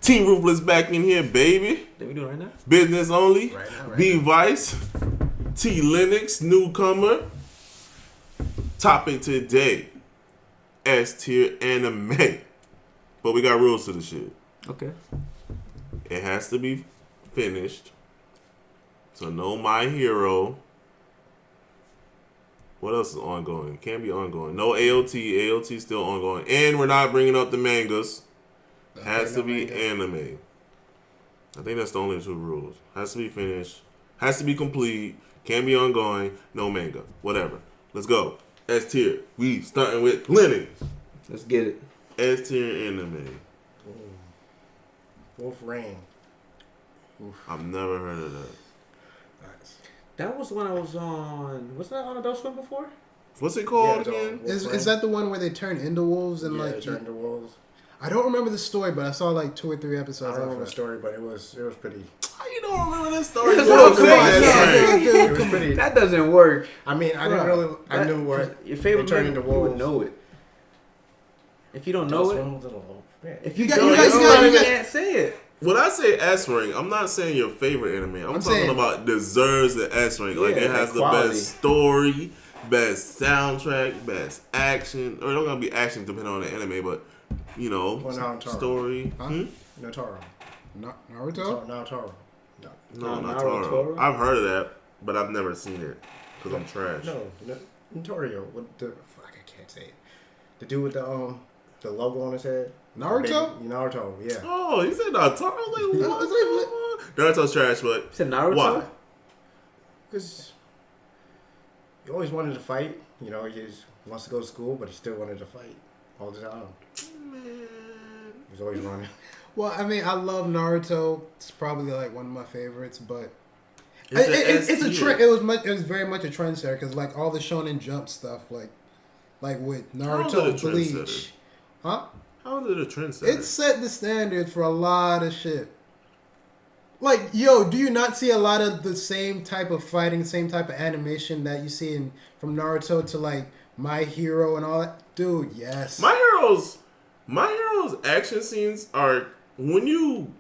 Team Ruthless back in here, baby. Did we do it right now? Business only. Right now. B Vice. T Linux, newcomer. Topic today. S tier anime. But we got rules to the shit. Okay. It has to be finished. So no My Hero. What else is ongoing? Can't be ongoing. No AOT. AOT still ongoing. And we're not bringing up the mangas. Has to be anime. I think that's the only two rules. Has to be finished. Has to be complete. Can't be ongoing. No manga. Whatever. Let's go. S tier. We starting with Linux. Let's get it. S tier anime. Wolf Rain. I've never heard of that. Nice. That was the one I was on. Wasn't that on Adult Swim before? What's it called Yeah, again? Is that the one where they turn into wolves and Yeah, like they turned into wolves. I don't remember the story, but I saw like 2 or 3 I episodes. don't remember the story, but it was pretty. How you don't remember that story? That's Bro, what I'm come on, saying. that's right. It was pretty. That doesn't work. I mean, I didn't really. I knew what Your favorite they turned manga, into you would wolves. know it. If you don't know it, if you You don't guys know it, you you got- can't say it. When I say S rank, I'm not saying your favorite anime. I'm talking saying- about deserves the S rank. Like Yeah, it has like the quality. best story, best soundtrack, best action. Or it don't gotta be action depending on the anime, but you know, Well, Naruto. story. Huh? Naruto. Naruto? Naruto. No, not Naruto. Taro. I've heard of that, but I've never seen it because I'm trash. No, Naruto. What the fuck? I can't say it. The dude with the logo on his head. Naruto? Big, Naruto. Yeah. Oh, you said Naruto? I was like, what? Naruto's trash, but You said Naruto? why? Because he always wanted to fight. You know, he just wants to go to school, but he still wanted to fight all the time. Man. He was always running. Well, I mean, I love Naruto. It's probably like one of my favorites, but It's it's a S trend. tier. It was very much a trendsetter because like all the Shonen Jump stuff, like with How is it Naruto, a trendsetter? Bleach, huh? How is it a trendsetter? It set the standard for a lot of shit. Like, yo, do you not see a lot of the same type of fighting, same type of animation that you see in from Naruto to like My Hero and all that? Dude, yes. My Hero's action scenes are, when you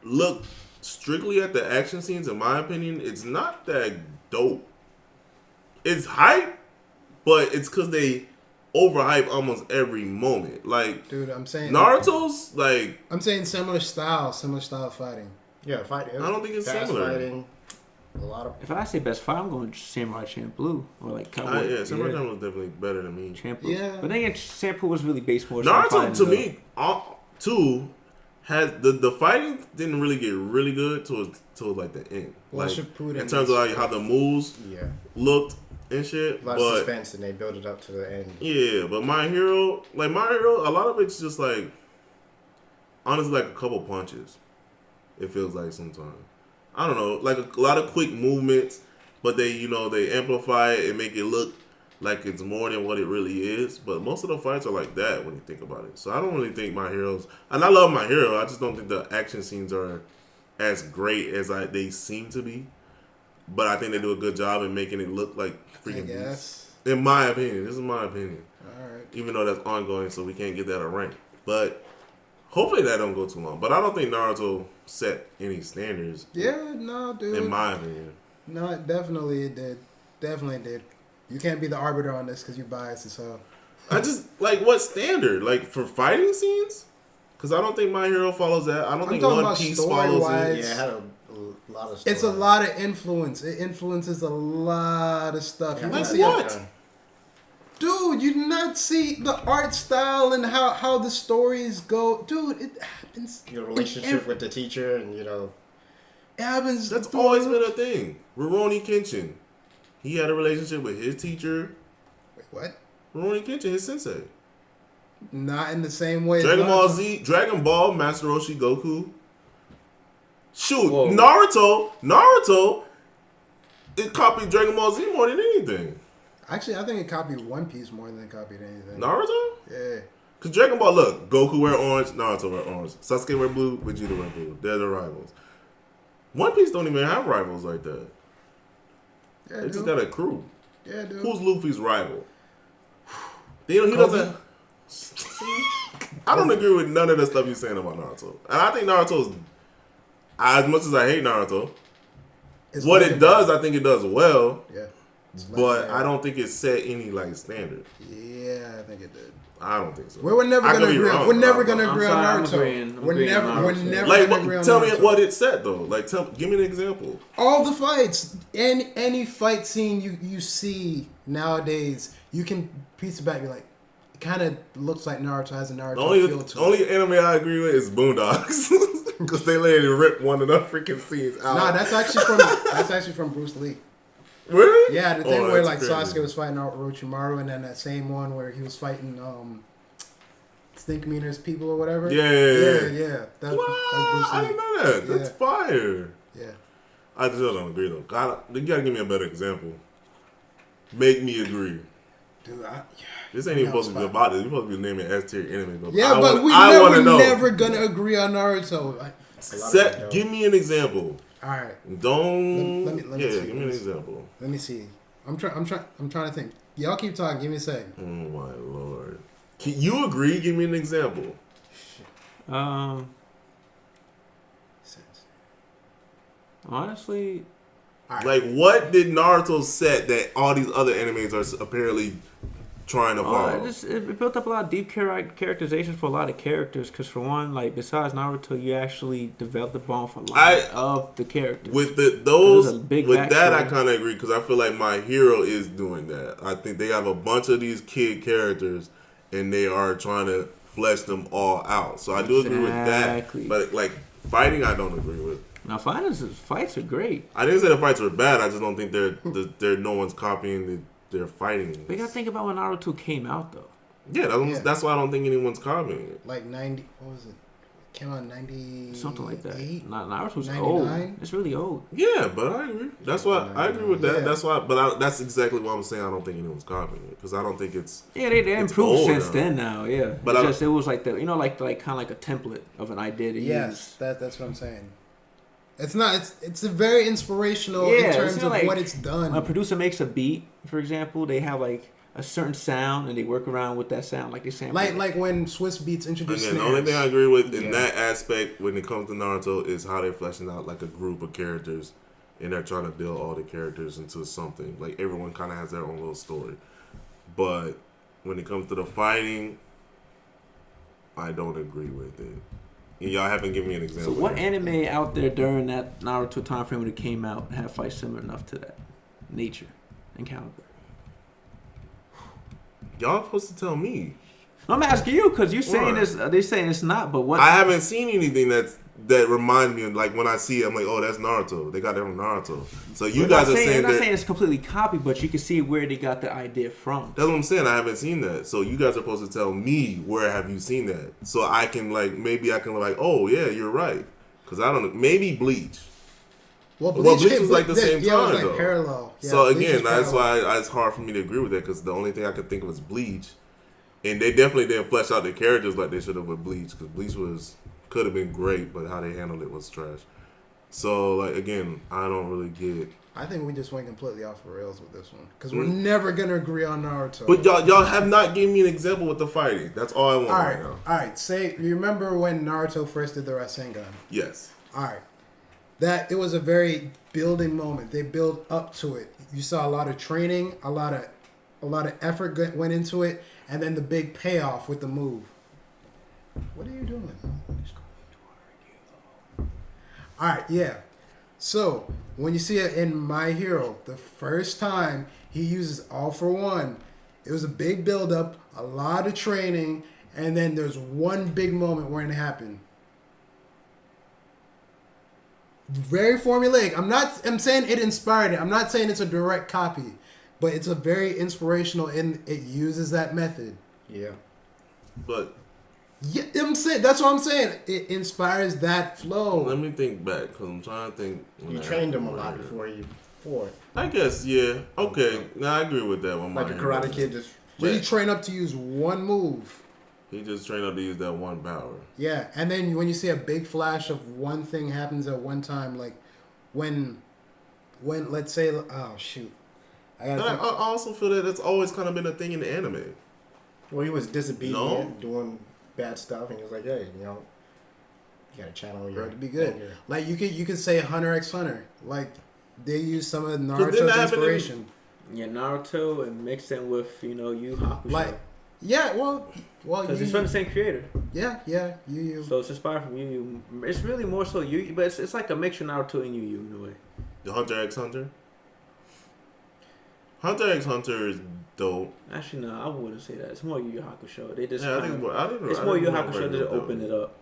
look strictly at the action scenes, in my opinion, it's not that dope. It's hype, but it's because they overhype almost every moment. Like, Dude, I'm saying Naruto's, like, I'm saying similar style fighting. Yeah, fighting. I don't think it's fast similar. Fighting. A lot of. If I say best fight, I'm going Samurai Champloo or like Cowboy. yeah, Samurai Champloo was definitely better than me. Champloo. Yeah. But then again, Champloo was really based more. on Naruto, fighting, to though. me, too, has the fighting didn't really get really good towards like the end. Well, Like, Shippuden in terms of like how the moves Yeah. looked and shit. A lot but of suspense, and they build it up to the end. yeah, but My Hero, a lot of it's just like, honestly, like a couple punches. It feels like sometimes. I don't know, like a lot of quick movements, but they amplify it and make it look like it's more than what it really is. But most of the fights are like that when you think about it. So I don't really think My Hero's, and I love My Hero, I just don't think the action scenes are as great as they seem to be. But I think they do a good job in making it look like I freaking beats. guess. In my opinion, this is my opinion. All right. Even though that's ongoing, so we can't get that a rank. But hopefully that don't go too long. But I don't think Naruto set any standards. Yeah, no, dude. In my opinion. No, it definitely did. Definitely did. You can't be the arbiter on this because you're biased as hell. I just, like, what standard? Like, for fighting scenes? Because I don't think My Hero follows that. I don't I'm think talking One about Piece follows story-wise. it. Yeah, it had a lot of. It's a story. lot of influence. It influences a lot of stuff. You Yeah, can Like see what? Dude, you did not see the art style and how the stories go. Dude, it happens. Your relationship with the teacher, and It happens. That's through- always been a thing. Rurouni Kenshin. He had a relationship with his teacher. Wait, what? Rurouni Kenshin, his sensei. Not in the same way. as Dragon Ball Naruto. Z, Dragon Ball, Master Roshi Goku. Shoot, Whoa. Naruto, it copied Dragon Ball Z more than anything. Actually, I think it copied One Piece more than it copied anything. Naruto? Yeah. Because Dragon Ball, look, Goku wear orange, Naruto wear orange. Sasuke wear blue, Vegeta wear blue. They're the rivals. One Piece don't even have rivals like that. Yeah, They dude. just got a crew. Yeah, dude. Who's Luffy's rival? He doesn't... I don't agree with none of the stuff you're saying about Naruto. And I think Naruto's, as much as I hate Naruto, what it does, I think it does well. Yeah. But I don't think it set any like standard. Yeah, I think it did. I don't think so. We're never gonna agree. We're never gonna agree on Naruto. We're never like, gonna agree on tell Naruto. me what it said though. Like, give me an example. All the fights, any fight scene you see nowadays, you can piece it back. You're like, it kind of looks like Naruto has a Naruto feel to it. Only anime I agree with is Boondocks because they literally rip one of the freaking scenes out. Nah, that's actually from Bruce Lee. Really? Yeah, the thing where like crazy. Sasuke was fighting Orochimaru, and then that same one where he was fighting Stink Meaner's people or whatever. Yeah. That's Wow, Bruce Lee. I didn't know that. That's fire. Yeah. I still don't agree though. You gotta give me a better example. Make me agree. Dude, This ain't even supposed to be about this. You're supposed to be naming S tier anime. But yeah, but we're never gonna agree on Naruto. Give me an example. All right. Don't. Let me give me an example. Let me see. I'm trying to think. Y'all keep talking. Give me a second. Oh my lord. Can you agree? Give me an example. Honestly, like what did Naruto set that all these other animes are apparently trying to follow? It built up a lot of deep characterization for a lot of characters. Because for one, like besides Naruto, you actually developed the bond for a lot of the characters. With that, I kind of agree because I feel like My Hero is doing that. I think they have a bunch of these kid characters, and they are trying to flesh them all out. So I do agree with that. But like fighting, I don't agree with. Now fights are great. I didn't say the fights were bad. I just don't think they're no one's copying their fighting. We gotta think about when Naruto came out though. Yeah, that's why I don't think anyone's copying it. Like 90, what was it? Came out in 90 something like that. Naruto's 99? old. It's really old. Yeah, but I agree. That's why I agree with that. Yeah. That's why. But that's exactly why I'm saying I don't think anyone's copying it because I don't think it's. Yeah, they improved since then now. Yeah, but it was like like kind of like a template of an idea to use. That's what I'm saying. It's not. It's a very inspirational in terms of what it's done. When a producer makes a beat, for example, they have like a certain sound and they work around with that sound, like they sample. Like when Swiss Beats introduced snares. The only thing I agree with in that aspect when it comes to Naruto is how they're fleshing out like a group of characters, and they're trying to build all the characters into something. Like everyone kind of has their own little story, but when it comes to the fighting, I don't agree with it. And y'all haven't given me an example. So what anime out there during that Naruto time frame when it came out had fights similar enough to that nature and caliber? Y'all supposed to tell me. I'm asking you because you're saying this. They're saying it's not, but what? I haven't seen anything that reminds me of like when I see it, I'm like, oh, that's Naruto. They got that from Naruto. So you guys are saying I'm not saying it's completely copied, but you can see where they got the idea from. That's what I'm saying. I haven't seen that. So you guys are supposed to tell me where have you seen that, so I can maybe I can oh yeah, you're right. Because I don't know. Maybe Bleach. Well, Bleach was like the same time, it was like though. parallel. Yeah, so Bleach again, that's parallel. why it's hard for me to agree with that because the only thing I could think of was Bleach, and they definitely didn't flesh out the characters like they should have with Bleach because Bleach could have been great, but how they handled it was trash. So like again, I don't really get. I think we just went completely off the rails with this one because we're never gonna agree on Naruto. But y'all have not given me an example with the fighting. That's all I want right now. All right. You remember when Naruto first did the Rasengan? Yes. All right. That it was a very building moment. They built up to it. You saw a lot of training, a lot of effort went into it, and then the big payoff with the move. What are you doing? All right, yeah. So when you see it in My Hero, the first time he uses All for One, it was a big build up, a lot of training, and then there's one big moment where it happened. Very formulaic. I'm saying it inspired it. I'm not saying it's a direct copy, but it's a very inspirational and it uses that method. Yeah. But yeah, I'm saying that's what I'm saying. It inspires that flow. let me think back because I'm trying to think. You trained him a lot before you fought. I guess yeah. Okay, now I agree with that one. Like a Karate Kid just. But he trained up to use one move. He just trained up to use that one power. Yeah, and then when you see a big flash of one thing happens at one time, like when let's say, oh shoot, I also feel that it's always kind of been a thing in the anime. Well, he was disobedient doing. bad stuff, and he was like, hey, you know, you gotta channel your to be good. anger. Like you could say Hunter x Hunter. Like they use some of didn't Naruto's that happen inspiration. Yeah, Naruto and mix it with Yu Hakusho. Like yeah, well, because it's from the same creator. Yeah, Yu. So it's inspired from Yu. It's really more so Yu, but it's like a mixture of Naruto and Yu in a way. The Hunter x Hunter. Hunter x Hunter is dope. Actually, no, I wouldn't say that. It's more Yu Hakusho. They just Yeah, I think it's more Yu Hakusho to open it up.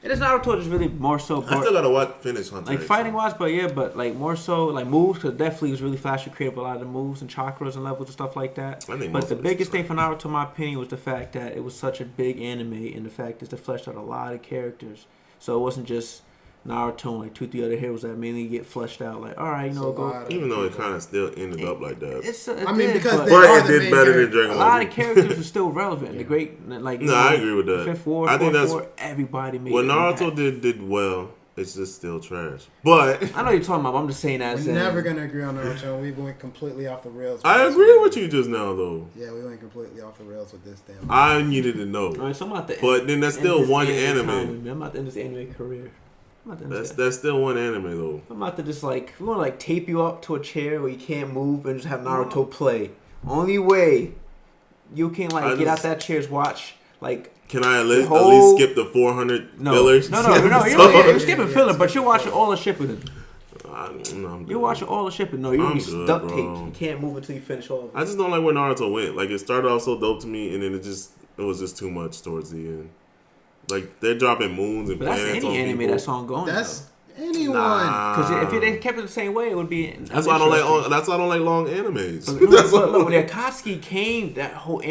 And it's Naruto just really more so. I still gotta finish Hunter. Like fighting wise, but like more so like moves, because definitely was really fast to create a lot of the moves and chakras and levels and stuff like that. But the biggest thing for Naruto, in my opinion, was the fact that it was such a big anime, and the fact is they fleshed out a lot of characters. So it wasn't just Naruto and like 2-3 other heroes that mainly get fleshed out. Like, all right, you know, go. Even though it kind of still ended up like that. Because they are the did better than Dragon Ball. A lot of characters are still relevant. The great, like I agree with that. Fifth War, I think that's everybody made. What Naruto did well. It's just still trash. But I know you're talking about. But I'm just saying that. We're never gonna agree on Naruto. We went completely off the rails. I agree with you just now, though. Yeah, we went completely off the rails with this damn. I needed to know. All right, so I'm about to but then that's still one anime. I'm about to end this anime career. That's still one anime though. I'm about to just like we want to like tape you up to a chair where you can't move and just have Naruto play. Only way you can like get out that chair is watch like. Can I at least skip the 400 fillers? No. You're skipping filler, but you're watching all the Shippuden. You're watching all the Shippuden. No, you're duct taped. You can't move until you finish all of it. I just don't like where Naruto went. Like it started off so dope to me, and then it was just too much towards the end. Like they're dropping moons and planets on people. That's any anime that's ongoing. That's anyone. Because if they kept it the same way, it would be. That's why I don't like. That's why I don't like long animes. Look, when Akatsuki came, that whole like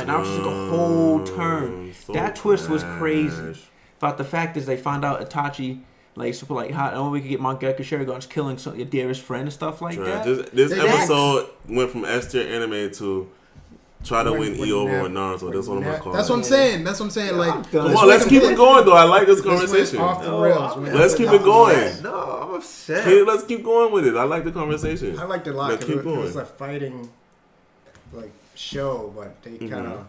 Naruto took a whole turn. So that twist was crazy. But the fact is, they found out Itachi like super like how only we could get Mangekyo Sharingan's killing your dearest friend and stuff like that. This episode went from S tier anime to. Try to win E over with Naruto. That's what I'm gonna call it. That's what I'm saying. Yeah, like, come on, let's keep it going though. I like this conversation. Off the rails. Let's keep it going. No, I'm upset. Let's keep going with it. I like the conversation. I liked it a lot. Let's keep going. It was a fighting like show, but they kind of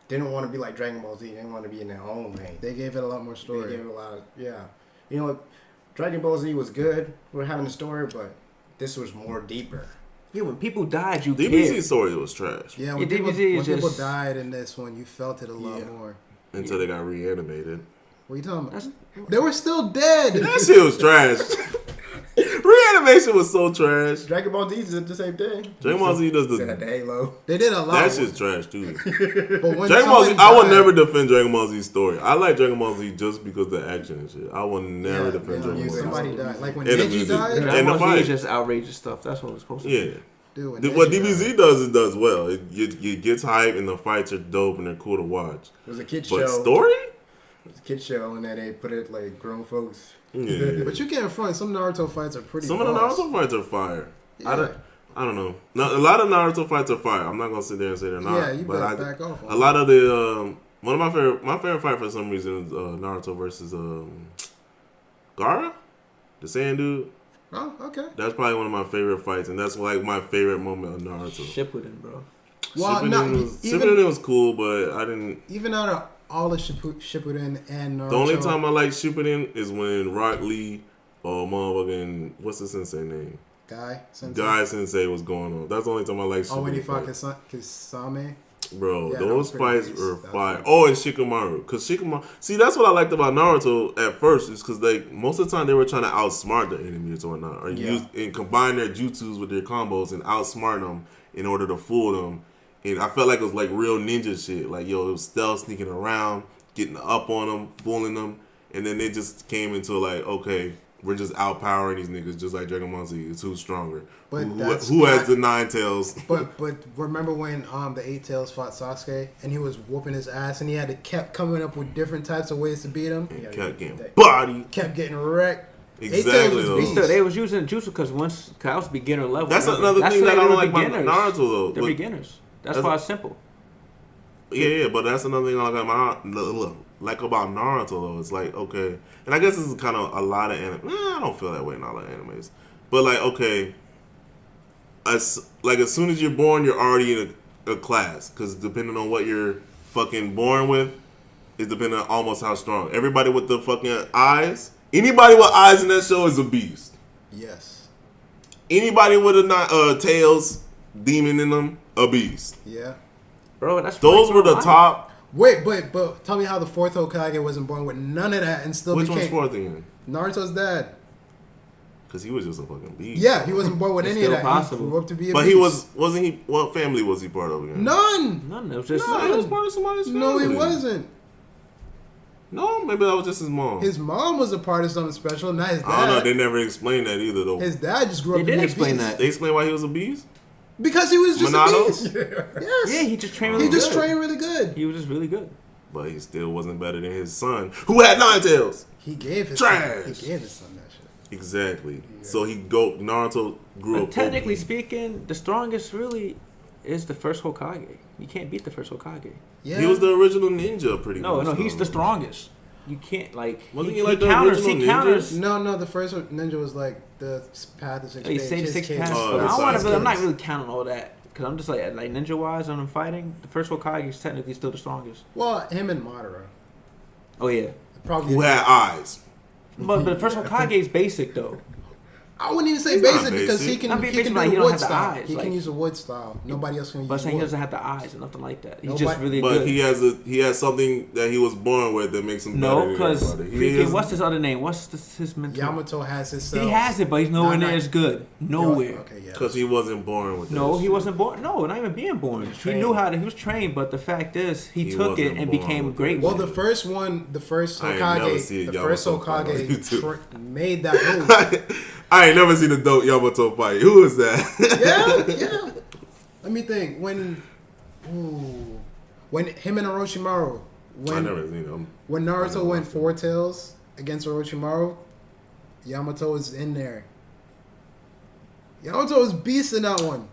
didn't want to be like Dragon Ball Z. They didn't want to be in their own lane. They gave it a lot more story. They gave it a lot of You know, Dragon Ball Z was good. We're having a story, but this was more deeper. Yeah, when people died, you DBZ's story was trash. Yeah, when people died in this one, you felt it a lot more. Until they got reanimated. What are you talking about? They were still dead. That shit was trash. Reanimation was so trash. Dragon Ball Z did the same thing. Dragon Ball Z does the Halo. They did a lot. That shit's trash too. But when Dragon Ball Z, I will never defend Dragon Ball Z's story. I like Dragon Ball Z just because of the action and shit. I will never defend Dragon Ball Z. Somebody died. Like when Neji died. Dragon Ball Z is just outrageous stuff. That's what it's supposed to be. Yeah. Dude, what DBZ does, it does well. It gets hype and the fights are dope and they're cool to watch. It was a kid show. But story? It was a kid show and then they put it like grown folks. Yeah. But you can't front. Some Naruto fights are pretty. Some of the Naruto fights are fire. Yeah. I don't know. A lot of Naruto fights are fire. I'm not gonna sit there and say they're not. Yeah, you better back off. A lot of the one of my favorite fight for some reason is Naruto versus Gaara, the Saiyan dude. Oh, okay. That's probably one of my favorite fights, and that's like my favorite moment of Naruto. Shippuden, bro. Well, Shippuden was cool, but I didn't. Even out of all the Shippuden and Naruto, the only time I like Shippuden is when Rock Lee or motherfucking what's the sensei name? Guy Sensei was going on. That's the only time I like Shippuden. Oh, when he fought Kisame. Bro, those fights were fire. Oh, and Shikamaru. Because Shikamaru... See, that's what I liked about Naruto at first. Is because most of the time they were trying to outsmart the enemies or whatnot. Or use and combine their jutsus with their combos and outsmart them in order to fool them. And I felt like it was like real ninja shit. Like, it was stealth, sneaking around, getting up on them, fooling them. And then they just came into like, okay... We're just outpowering these niggas just like Dragon Ball Z. It's who's stronger. But who has the 9 tails? But remember when the 8 tails fought Sasuke and he was whooping his ass and he had to kept coming up with different types of ways to beat him? Kept getting body. Kept getting wrecked. Exactly. They was using jutsu because that was beginner level. That's another thing that I don't like about Naruto though. They're beginners. That's why it's simple. Yeah, but that's another thing I like about Naruto though. It's like, okay, and I guess this is kind of a lot of anime. I don't feel that way in a lot of animes, but like, okay, as soon as you're born, you're already in a class because depending on what you're fucking born with, It depends on almost how strong. Everybody with the fucking eyes, anybody with eyes in that show is a beast. Yes. Anybody with a tails demon in them, a beast. Yeah. Bro, that's those were the top. Wait, but tell me how the fourth Hokage wasn't born with none of that and still Which became... one's fourth again? Naruto's dad. Because he was just a fucking beast. Yeah, he wasn't born with any of that. Possible. He grew up to be a but beast. Wasn't he, what family was he part of again? None. It was just... No, he was part of somebody's family. No, he wasn't. No, maybe that was just his mom. His mom was a part of something special, not his dad. I don't know, they never explained that either, though. His dad just grew up to They be did a explain beast. that. They explained why he was a beast? Because he was just Minato? a beast. Yes. Yeah, he just trained really He just good. trained really good. He was just really good. But he still wasn't better than his son, who had 9 tails. He gave his Trash. son, he gave his son that shit. Exactly. Yeah. So Naruto grew up. But technically speaking, the strongest really is the first Hokage. You can't beat the first Hokage. Yeah. He was the original ninja, pretty much. No, he's the strongest. You can't Wasn't he like the original ninja? No, the first ninja was like the path of six. He saved 6 paths. I'm not really counting all that. Because I'm just like ninja wise when I'm fighting, the first Hokage is technically still the strongest. Well, him and Madara. Oh yeah. Probably who had eyes. But the first Hokage is basic though. I wouldn't even say He's basic not because basic. he can Not do basic, the like, he don't wood have the style. eyes, He like- can use a wood style. Nobody else can use But saying he wood. doesn't have the eyes or nothing like that. He's Nobody- just really But good. he has something that he was born with that makes him No, better because than everybody. what's his other name? What's his mentor? Yamato has his cells. He has it, but he's nowhere Not near as good. Nowhere. Okay, yeah. Because he wasn't born with No, that he shit. wasn't born. No, not even being born. He knew how to. He was trained, but the fact is, he took it wasn't and born became with great. it. Well, with the it. first I ain't never seen Hokage, a the first Yamato fight on YouTube. Hokage made that move. I ain't never seen a dope Yamato fight. Who is that? yeah. Let me think. When him and Orochimaru, I never seen him. when I never Naruto went watched four him. tails against Orochimaru, Yamato was in there. Yamato was beast in that one.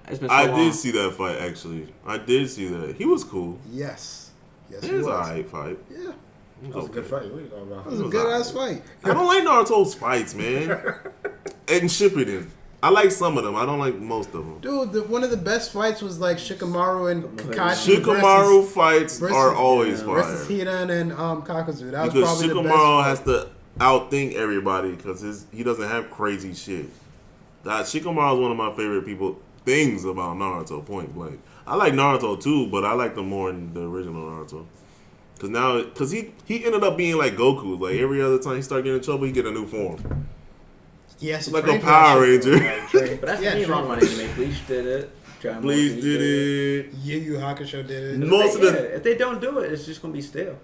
It's been so I long. did see that fight, actually. I did see that. He was cool. Yes, It he was was. an alright fight. Yeah, That was a good fight. What are you talking about? that was a good ass fight. I don't like Naruto's fights, man. And Shippuden. I like some of them. I don't like most of them. Dude, one of the best fights was like Shikamaru and Kakashi Shikamaru fights versus- are always versus fire. Hidan and Kakuzu. That was Because probably the best Shikamaru fight. has to outthink everybody because he doesn't have crazy shit. Shikamaru is one of my favorite things about Naruto, point blank. I like Naruto too, but I like them more in the original Naruto. Because he ended up being like Goku. Like every other time he started getting in trouble, he get a new form. Yes, Like a Power Ranger. But that's Yeah, the wrong sure. one anime. Bleach did it. Dragon Ball Bleach Z did it. Yu Yu Hakusho did it. Most of the- if they don't do it, it's just gonna be stale.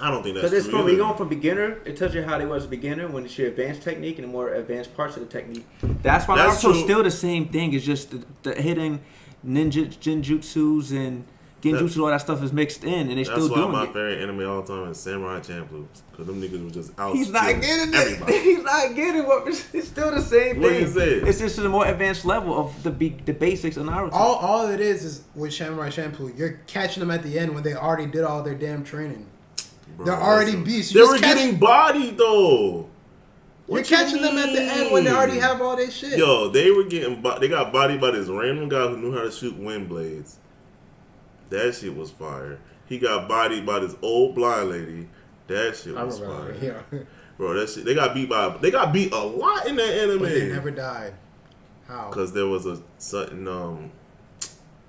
I don't think that's Because it's true from you either. going from beginner. It tells you how they was a beginner when it's your advanced technique and the more advanced parts of the technique. That's why That's Naruto's true. still the same thing. It's just the hidden ninjutsus and genjutsu, all that stuff is mixed in, and they That's still why doing my it. favorite anime all the time is Samurai Champloo. Because them niggas was just out. He's not getting everybody. it. He's not getting what. It's still the same What thing. is it? It's just a more advanced level of the basics of Naruto. All it is with Samurai Champloo, you're catching them at the end when they already did all their damn training. Bro, They're already listen. beasts. They You were just catch- getting bodied though. You're What you catching them at the end when they already mean? have all their shit. Yo, they were getting they got bodied by this random guy who knew how to shoot wind blades. That shit was fire. He got bodied by this old blind lady. That shit I was remember. fire. Yeah. Bro, that shit they got beat a lot in that anime. But they never died. How? Because there was a certain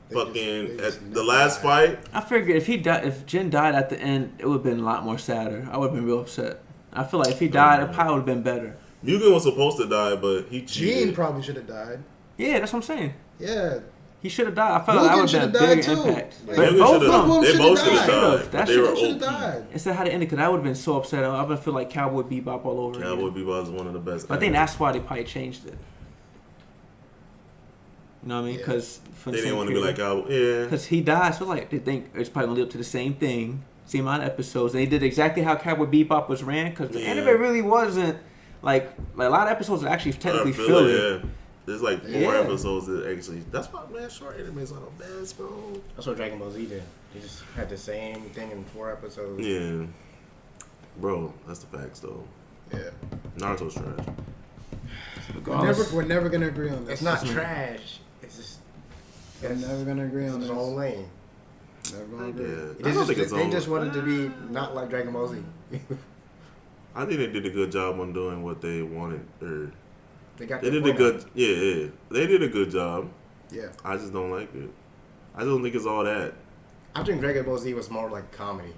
They fucking just at the never last died. fight. I figured if Jin died at the end, it would have been a lot more sadder. I would have been real upset. I feel like if he died, it probably would have been better. Mugen was supposed to die, but he Gene cheated. probably should have died. Yeah, that's what I'm saying. Yeah. He should have died. I felt like that Mugen would have should been have a died bigger too. impact. Like, But Mugen both should've- of them, they both should have should've. died. That But they were should've Should have OP. died. Instead of how they ended, because I would have been so upset. I would have feel like Cowboy Bebop all over Cowboy again. Bebop is one of the best. But I think animes. that's why they probably changed it. You know what I mean? Yeah. Because They didn't want to be like Cowboy. Yeah. Because he died, so like they think it's probably gonna live up to the same thing, same amount of episodes. They did exactly how Cowboy Bebop was ran, because the Yeah. anime really wasn't like a lot of episodes are actually technically I feel filler. it, yeah. There's like 4 Yeah. episodes that actually. That's why, man, short animes are the best, bro. That's what Dragon Ball Z did. They just had the same thing in 4 episodes. Yeah. Bro, that's the facts, though. Yeah. Naruto's trash. We're never gonna agree on this. It's not trash. It's just We're never gonna agree on it's this. its own lane. Never gonna agree. Yeah. They just wanted to be not like Dragon Ball Z. I think they did a good job on doing what they wanted. They did a good, yeah. They did a good job. Yeah. I just don't like it. I don't think it's all that. I think Dragon Ball Z was more like comedy.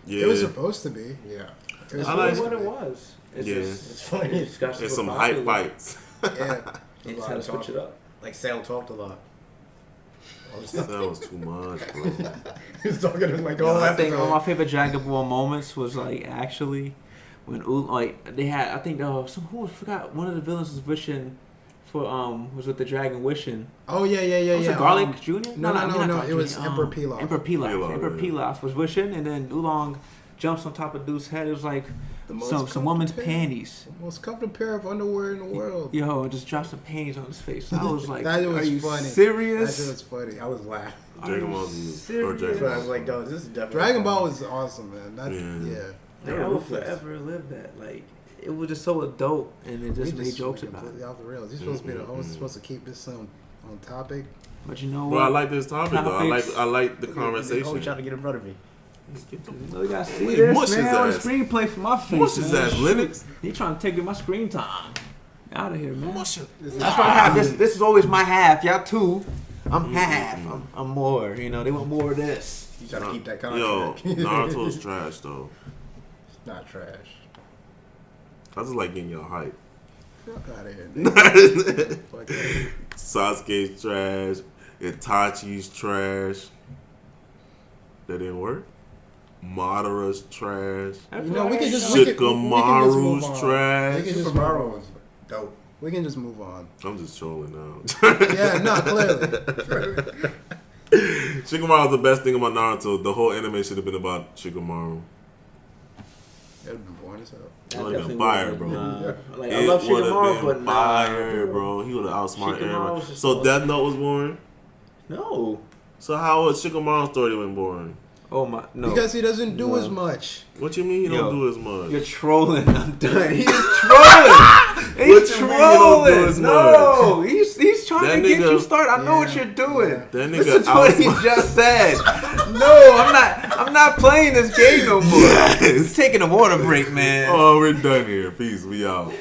Yeah. It was supposed to be. Yeah. It's like what it was. It's yeah. It's funny. It's got It's some hype fights. Yeah. You just had to switch it up. Like Sal talked a lot. That was too much, bro. He was talking like the whole I think episode. one of my favorite Dragon Ball moments was like actually when they had I think I forgot one of the villains was wishing for was with the dragon wishing. Oh yeah. Was it Garlic Jr.? No. It was Emperor Pilaf. Emperor Pilaf was wishing, and then Oolong jumps on top of dude's head. It was like some woman's panties. The most comfortable pair of underwear in the world. Yo, and just dropped some panties on his face. I was like, that was are you funny. serious? That was funny. I was laughing. Dragon Ball Z. Or Dragon So I Ball was like, "Dog, this is definitely." Dragon Ball was awesome, man. I will forever live that. Like, it was just so adult, and it just made jokes about it. Off the rails. You're supposed to be the host. Supposed to keep this on topic. But you know Well, what? I like this topic though. I like the conversation. Always trying to get in front of me. You gotta see Wait, this, mush his man. On the ass. screenplay for my face, Mush his man. ass, Linux. He trying to take my screen time. Out of here, man. Mush it. That's why I have this is always my half. Y'all two. I'm half. I'm more. You know, they want more of this. You trying to keep that Yo, contract. Naruto's trash though. It's not trash. I just like getting your hype. Fuck out of here. Nigga. Fuck outta here. Sasuke's trash. Itachi's trash. That didn't work. Madara's trash. You know, we can just move Shikamaru's on. trash. We can just Super move Mario on. was dope. We can just move on. I'm just trolling now. Yeah, no, clearly. Shikamaru's the best thing about Naruto. The whole anime should have been about Shikamaru. It would have been boring as hell. It would have been fire, bro. Like, I love Shikamaru, but fire, bro. He would have outsmarted Shikamaru was everybody. just So awesome. Death Note was boring? No. So how was Shikamaru's story been boring? Oh my no. Because he doesn't do as much. What you mean he don't do as much? You're trolling. I'm done. He's trolling. He's What you mean you don't do as No, he's trying That to get nigga- you started. I know Yeah. what you're doing. That nigga Listen to what he just said. No, I'm not playing this game no more. Yes. He's taking a water break, man. Oh, we're done here. Peace. We out.